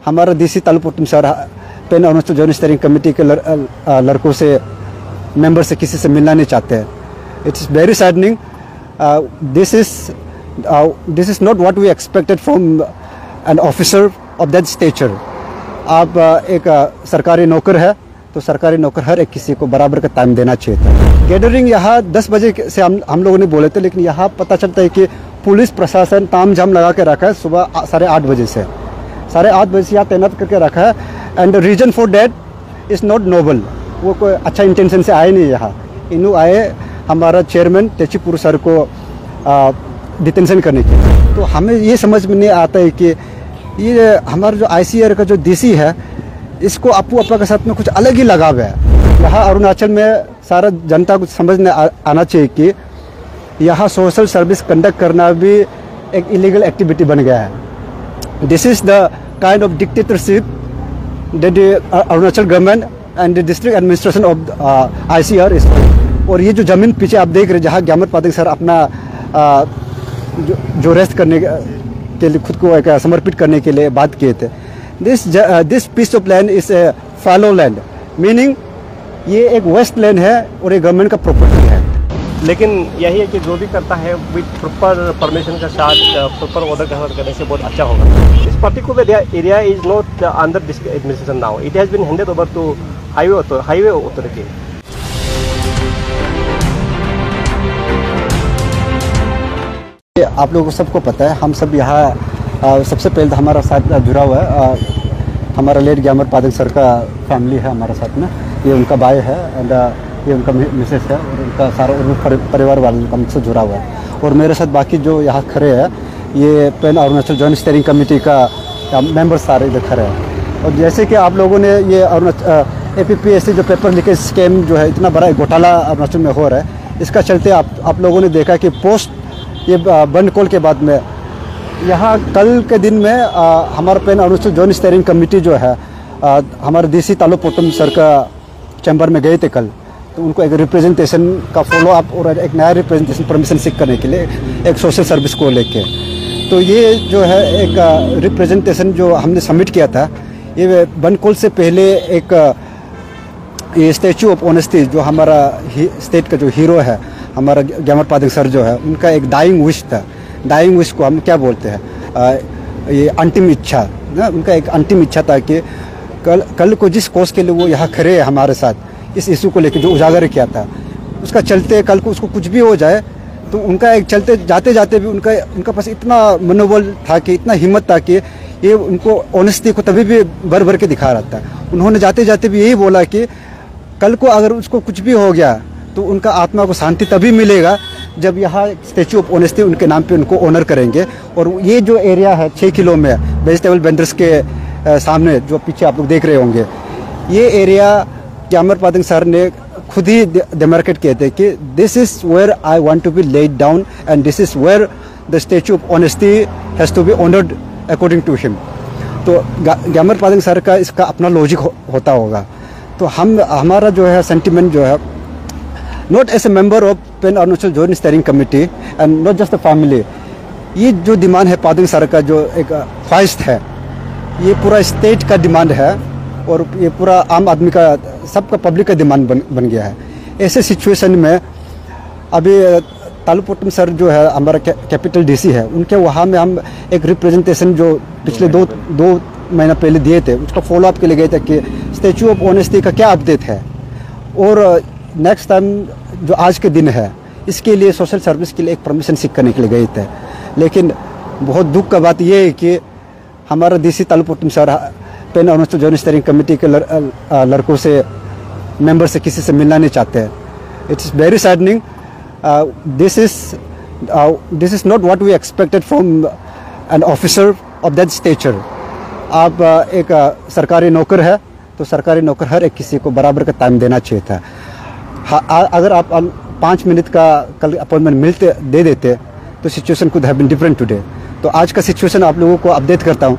हमारा DC Talupotom sir pan Arunachal joint steering committee के लड़कों से मेंबर से किसी से मिलना नहीं चाहते हैं। It's very saddening. This is not what we expected from an officer of that stature. आप एक सरकारी नौकर है तो सरकारी नौकर हर एक किसी को बराबर का टाइम देना चाहिए था। गैदरिंग यहाँ 10 बजे से हम लोगों ने बोले थे, लेकिन यहाँ पता चलता है कि पुलिस प्रशासन ताम झाम लगा के रखा है। सुबह 8:30 बजे से 8:30 बजे से यहाँ तैनात करके रखा है। And the reason for that is not noble. वो कोई अच्छा इंटेंशन से आए नहीं यहाँ। इन्हों आए हमारा चेयरमैन तेचीपुर सर को डिटेंशन करने के। तो हमें ये समझ में नहीं आता है कि ये हमारा जो ICR का जो DC है, इसको अपू अपा के साथ में कुछ अलग ही लगाव है। यहाँ अरुणाचल में सारा जनता को समझने आना चाहिए कि यहाँ सोशल सर्विस कंडक्ट करना भी एक इलीगल एक्टिविटी बन गया है। This is the kind of dictatorship that Arunachal government and the district administration of ICR इस। और ये जो ज़मीन पीछे आप देख रहे हैं, जहाँ ग्यामर पातिंग सर अपना जो रेस्ट करने के लिए खुद को एक समर्पित करने के लिए बात किए थे। This piece of land is a fallow land, meaning ये एक वेस्ट लैंड है और ये गवर्नमेंट का प्रॉपर्टी है। लेकिन यही है कि जो भी करता है विद प्रॉपर परमिशन के साथ, प्रॉपर ऑर्डर के साथ करने से बहुत अच्छा होगा। This particular area is not under district administration now, it has been handed over to highway authority. आप लोगों को सबको पता है, हम सब यहाँ सबसे पहले तो हमारा साथ जुड़ा हुआ है हमारा लेट ग्यामर पातिंग सर का फैमिली है हमारे साथ में। ये उनका भाई है एंड ये उनका मिसेस है और उनका सारा परिवार वालों का मुझसे जुड़ा हुआ है। और मेरे साथ बाकी जो यहाँ खड़े हैं, ये pan Arunachal joint steering committee का मेंबर सारे इधर खड़े हैं। और जैसे कि आप लोगों ने ये APPSC जो पेपर लीकेज स्कैम जो है, इतना बड़ा घोटाला अरुणाचल में हो रहा है, इसका चलते आप लोगों ने देखा कि पोस्ट ये बंद कॉल के बाद में यहाँ कल के दिन में हमारा pan Arunachal joint steering committee जो है हमारे DC तालुपोटम सर का चैम्बर में गए थे कल। तो उनको एक रिप्रेजेंटेशन का फॉलो अप और एक नया रिप्रेजेंटेशन परमिशन सीख करने के लिए एक सोशल सर्विस को लेके, तो ये जो है एक रिप्रेजेंटेशन जो हमने सबमिट किया था, ये बंद कॉल से पहले एक ये स्टैचू ऑफ ऑनेस्टी जो हमारा स्टेट का जो हीरो है हमारा ग्यामर पातिंग सर जो है, उनका एक डाइंग विश था। डाइंग विश को हम क्या बोलते हैं, ये अंतिम इच्छा ना, उनका एक अंतिम इच्छा था कि कल को जिस कोस के लिए वो यहाँ खड़े हैं हमारे साथ, इस इशू को लेकर जो उजागर किया था, उसका चलते कल को उसको कुछ भी हो जाए तो उनका एक चलते जाते जाते भी उनका पास इतना मनोबल था कि इतना हिम्मत था कि ये उनको ऑनेस्टी को तभी भी भर भर के दिखा रहा था। उन्होंने जाते जाते भी यही बोला कि कल को अगर उसको कुछ भी हो गया तो उनका आत्मा को शांति तभी मिलेगा जब यहाँ स्टैचू ऑफ ऑनेस्टी उनके नाम पे उनको ऑनर करेंगे। और ये जो एरिया है 6 किलो में वेजिटेबल वेंडर्स के सामने जो पीछे आप लोग देख रहे होंगे, ये एरिया ग्यामर पातिंग सर ने खुद ही डेमार्केट किए थे कि this is where I want to be laid down and this is where the statue of honesty has to be honoured according to him. तो ग्यामर पातिंग सर का इसका अपना लॉजिक होता होगा। तो हमारा जो है सेंटिमेंट जो है, not as a member of pan Arunachal joint steering committee and not just the family, ये जो डिमांड है पातिंग सर का जो एक ख्वाहिश है, ये पूरा स्टेट का डिमांड है और ये पूरा आम आदमी का, सबका पब्लिक का डिमांड बन गया है। ऐसे सिचुएशन में अभी तालुपोटम सर जो है हमारा कैपिटल DC है, उनके वहाँ में हम एक रिप्रेजेंटेशन जो पिछले दो महीना पहले दिए थे, उसका फॉलोअप के लिए गए थे कि स्टैचू ऑफ ऑनेस्टी का क्या अपडेट है। और नेक्स्ट टाइम जो आज के दिन है, इसके लिए सोशल सर्विस के लिए एक परमिशन सीख करने के लिए गए थे। लेकिन बहुत दुख का बात यह है कि हमारा DC तालुपोटम sir pan Arunachal joint steering committee के लड़कों से मेंबर से किसी से मिलना नहीं चाहते हैं। It's very saddening. This is not what we expected from an officer of that stature. आप एक सरकारी नौकर है तो सरकारी नौकर हर एक किसी को बराबर का टाइम देना चाहिए था। अगर आप 5 मिनट का कल अपॉइंटमेंट दे देते तो situation could have been different today. तो आज का सिचुएशन आप लोगों को अपडेट करता हूँ।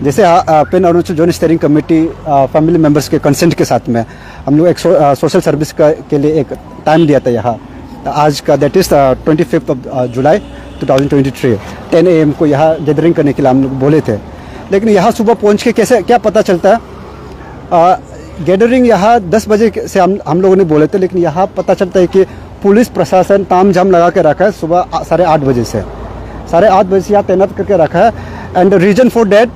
जैसे pan Arunachal joint steering committee family members के कंसेंट के साथ में हम लोग एक सोशल सर्विस के लिए एक टाइम दिया था यहाँ आज का, दैट इज़ 25 जुलाई 2023 10 AM को यहाँ गैदरिंग करने के लिए हम लोग बोले थे। लेकिन यहाँ सुबह पहुँच के कैसे क्या पता चलता है। गैदरिंग यहाँ 10 बजे से हम लोगों ने बोले थे, लेकिन यहाँ पता चलता है कि पुलिस प्रशासन ताम झाम लगा के रखा है सुबह 8:30 बजे से 8:30 बजे से यहाँ तैनात करके रखा है। And reason for that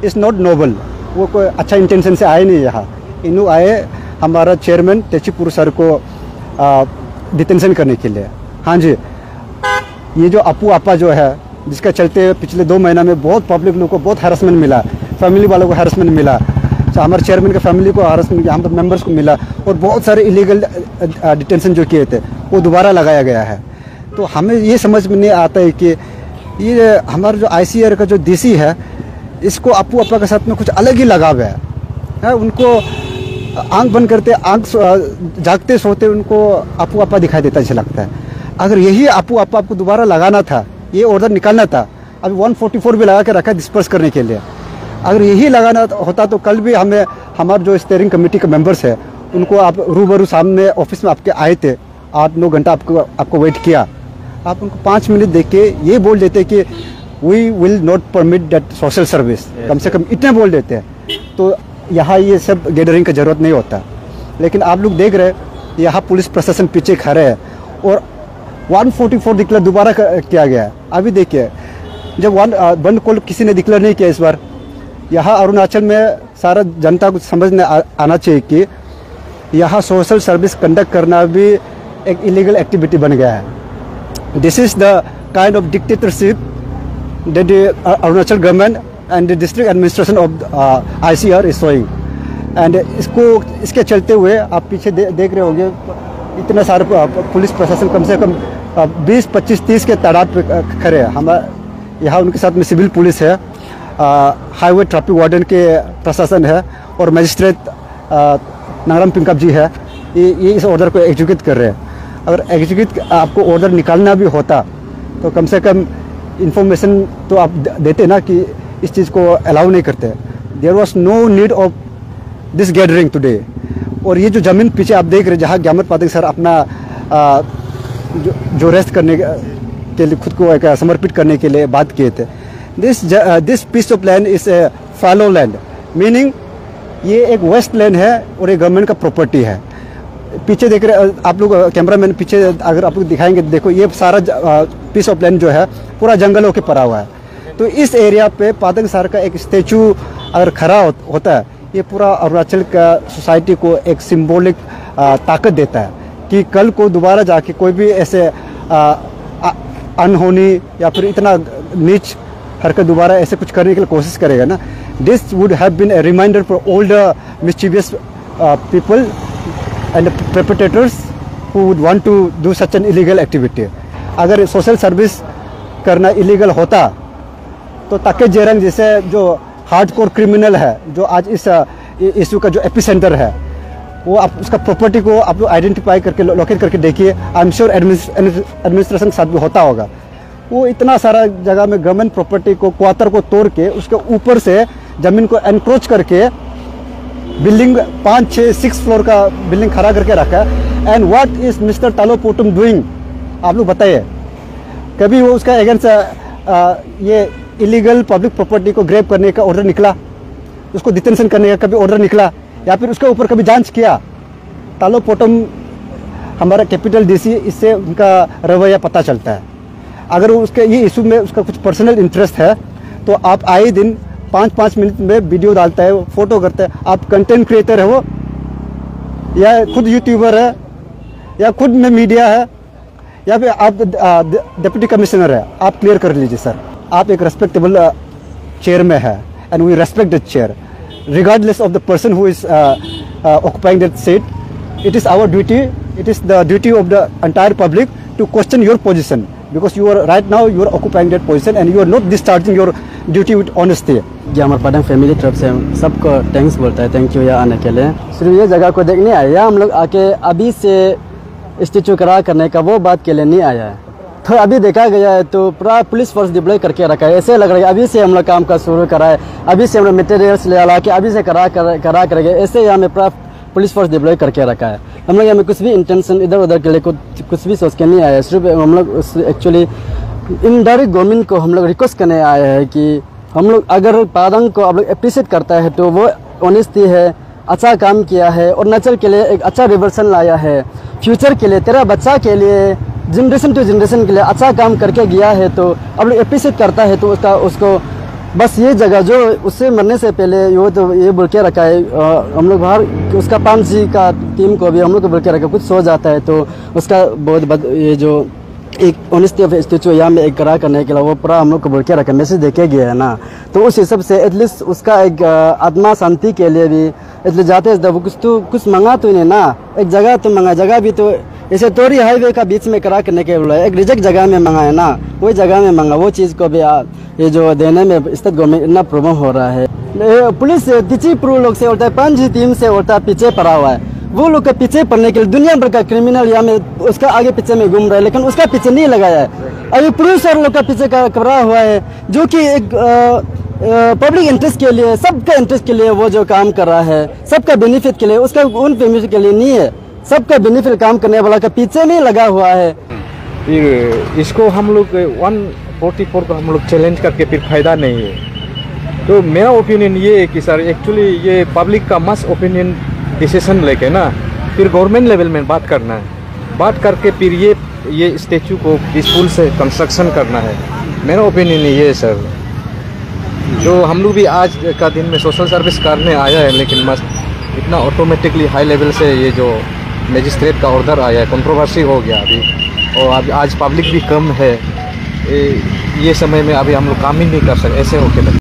is not noble, वो कोई अच्छा इंटेंशन से आए नहीं यहाँ। इन्हों आए हमारा चेयरमैन तेचीपुर सर को डिटेंशन करने के लिए। हाँ जी, ये जो अपू आपा जो है, जिसका चलते पिछले 2 महीना में बहुत पब्लिक लोगों को बहुत हैरेसमेंट मिला, फैमिली वालों को हैरेसमेंट मिला, हमारे चेयरमैन के फैमिली को हैरेसमेंट, यहाँ पर मेंबर्स को मिला, और बहुत सारे इलीगल डिटेंशन जो किए थे वो दोबारा लगाया गया है। तो हमें ये समझ में नहीं आता है कि ये हमारा जो ICR का जो DC है, इसको अपू आपा के साथ में कुछ अलग ही लगाव है। उनको आंख बंद करते, आंख जागते सोते उनको अपू आपा दिखाई देता ऐसा लगता है। अगर यही अपू आपा आपको दोबारा लगाना था, ये ऑर्डर निकालना था, अभी 144 भी लगा के रखा है डिस्पर्स करने के लिए। अगर यही लगाना होता तो कल भी हमें, हमारे जो स्टीयरिंग कमेटी के मेंबर्स हैं, उनको आप रूबरू सामने ऑफिस में आपके आए थे, 8-9 घंटा आपको वेट किया, आप उनको 5 मिनट देख के ये बोल देते कि we will not permit that social service, कम से कम इतने बोल देते हैं, तो यहाँ ये सब गैदरिंग की ज़रूरत नहीं होता। लेकिन आप लोग देख रहे हैं यहाँ पुलिस प्रशासन पीछे खड़े है और 144 डिक्लेयर दोबारा किया गया है। अभी देखिए, जब बंद कॉल किसी ने डिक्लेयर नहीं किया इस बार, यहाँ अरुणाचल में सारा जनता को समझने आना चाहिए कि यहाँ सोशल सर्विस कंडक्ट करना भी एक इलीगल एक्टिविटी बन गया है। This is the kind of dictatorship that the Arunachal government and the district administration of ICR is showing. And इसके चलते हुए आप पीछे देख रहे होंगे, इतना सारे पुलिस प्रशासन कम से कम 20, 25, 30 के तादाद पे खड़े हैं। हमारे यहाँ उनके साथ में सिविल पुलिस है, हाईवे ट्रैफिक वार्डन के प्रशासन है, और मजिस्ट्रेट नारायण पिंकप जी है। ये इस ऑर्डर को एग्जीक्यूट कर रहे हैं। अगर एग्जीक्यूट आपको ऑर्डर निकालना भी होता तो कम से कम इंफॉर्मेशन तो आप देते ना कि इस चीज़ को अलाउ नहीं करते। There was no need of this gathering today. और ये जो ज़मीन पीछे आप देख रहे हैं, जहाँ ग्यामर पादक सर अपना जो रेस्ट करने के लिए खुद को एक समर्पित करने के लिए बात किए थे, this piece of land is a fallow land, meaning ये एक वेस्ट लैंड है और ये गवर्नमेंट का प्रॉपर्टी है। पीछे देख रहे आप लोग, कैमरामैन पीछे अगर आप लोग दिखाएंगे, देखो ये सारा पीस ऑफ लैंड जो है पूरा जंगलों के पड़ा हुआ है। तो इस एरिया पे पादक सर का एक स्टेचू अगर खड़ा होता है, ये पूरा अरुणाचल का सोसाइटी को एक सिंबॉलिक ताकत देता है कि कल को दोबारा जाके कोई भी ऐसे अनहोनी या फिर इतना नीच हरकत दोबारा ऐसे कुछ करने के लिए कोशिश करेगा ना, this would have been a reminder for all the mischievous people and perpetrators who would want to do such an illegal activity। अगर सोशल सर्विस करना इलीगल होता तो ताके जेरंग जैसे जो हार्डकोर क्रिमिनल है, जो आज इस इशू का जो एपिसेंटर है, वो आप उसका प्रॉपर्टी को आप लोग आइडेंटिफाई करके लोकेट करके देखिए। आई एम श्योर एडमिनिस्ट्रेशन के साथ भी होता होगा। वो इतना सारा जगह में गवर्नमेंट प्रॉपर्टी को, क्वार्टर को तोड़ के उसके ऊपर से ज़मीन को एनक्रोच करके बिल्डिंग 5, 6, 6 फ्लोर का बिल्डिंग खड़ा करके रखा है। And what is mister Talo Potom doing, आप लोग बताइए। कभी वो उसका अगेंस्ट ये इलीगल पब्लिक प्रॉपर्टी को ग्रैब करने का ऑर्डर निकला, उसको डिटेंशन करने का कभी ऑर्डर निकला, या फिर उसके ऊपर कभी जांच किया? तालो पोटुम हमारा कैपिटल DC, इससे उनका रवैया पता चलता है। अगर उसके ये इशू में उसका कुछ पर्सनल इंटरेस्ट है तो आप आए दिन 5-5 मिनट में वीडियो डालता है, फोटो करता है। आप कंटेंट क्रिएटर है वो, या खुद यूट्यूबर है, या खुद में मीडिया है, या फिर आप डिप्टी कमिश्नर है? आप क्लियर कर लीजिए सर। आप एक रेस्पेक्टेबल चेयर में है, and we respect that chair regardless of the person who is occupying that seat. It is our duty, it is the duty of the entire public to question your position, because you are right now you are occupying that position and you are not discharging your duty with honesty. Gyamar Padang family तरफ से सबको thanks बोलता है, thank you यहाँ आने के लिए। सिर्फ ये जगह को देखने आए या हम लोग आके अभी से स्टेचू करा करने का वो बात के लिए नहीं आया है। तो अभी देखा गया है तो पूरा पुलिस फोर्स डिप्लॉय करके रखा है। ऐसे लग रहा है अभी से हम लोग काम का शुरू करा है, अभी से हम लोग मटेरियल्स ले ला के अभी से करा करेंगे। ऐसे यहाँ में पूरा पुलिस फोर्स डिप्लॉय करके रखा है। हम लोग यहाँ में कुछ भी इंटेंशन इधर उधर के लिए कुछ भी सोच के नहीं आया। सिर्फ हम लोग एक्चुअली इनडायरेक्ट गवर्नमेंट को हम लोग रिक्वेस्ट करने आए हैं कि हम लोग अगर पादंग को आप लोग अप्रिशिएट करता है तो वो ऑनेस्टी है, अच्छा काम किया है और नेचर के लिए एक अच्छा रिवर्सन लाया है। फ्यूचर के लिए, तेरा बच्चा के लिए, जनरेशन टू जनरेशन के लिए अच्छा काम करके गया है, तो अब लोग अप्रिशिएट करता है तो उसको बस ये जगह जो उससे मरने से पहले वो तो ये बोल के रखा है, हम लोग बाहर उसका 5G का टीम को भी हम लोग को बोल के रखा, कुछ सो जाता है तो उसका बहुत ये जो एक ऑनेस्टी ऑफ स्टेचू यहाँ में एक करा करने के लिए वो पूरा हम लोग को बोल के रखा, मैसेज देके गया है ना। तो उस हिसाब से एटलीस्ट उसका एक आत्मा शांति के लिए भी इसलिए जाते हैं, कुछ मंगा तो नहीं ना, एक जगह तो मंगा, जगह भी तो ऐसे तोरी हाईवे का बीच में करा करने के बोला, एक रिजेक्ट जगह में मंगा है ना, वही जगह में मंगा, वो चीज़ को भी ये जो देने में स्टेट गवर्नमेंट इतना प्रॉब्लम हो रहा है। पुलिस तिची प्रू लोग से उल्टा 5G टीम से उल्टा पीछे पड़ा हुआ है, वो लोग का पीछे पड़ने के लिए दुनिया भर का क्रिमिनल यहाँ में उसका आगे पीछे में घूम रहा है, लेकिन उसका पीछे नहीं लगाया है। अभी पुलिस और लोग का पीछे करा हुआ है, जो कि एक पब्लिक इंटरेस्ट के लिए, सबका इंटरेस्ट के लिए वो जो काम कर रहा है, सबका बेनिफिट के लिए, उसका उन बेनिफिट के लिए नहीं है, सबका बेनिफिट काम करने वाला का पीछे नहीं लगा हुआ है। फिर इसको हम लोग 144 को हम लोग चैलेंज करके फिर फायदा नहीं है। तो मेरा ओपिनियन ये है कि सर एक्चुअली ये पब्लिक का मस्ट ओपिनियन डिसीजन लेके ना फिर गवर्नमेंट लेवल में बात करना है, बात करके फिर ये स्टैचू को पीसफुल से कंस्ट्रक्शन करना है। मेरा ओपिनियन ये है सर, जो हम लोग भी आज का दिन में सोशल सर्विस करने आया है, लेकिन मस्त इतना ऑटोमेटिकली हाई लेवल से ये जो मजिस्ट्रेट का ऑर्डर आया है, कंट्रोवर्सी हो गया अभी, और अब आज पब्लिक भी कम है, ये समय में अभी हम लोग काम ही नहीं कर सकते ऐसे होके।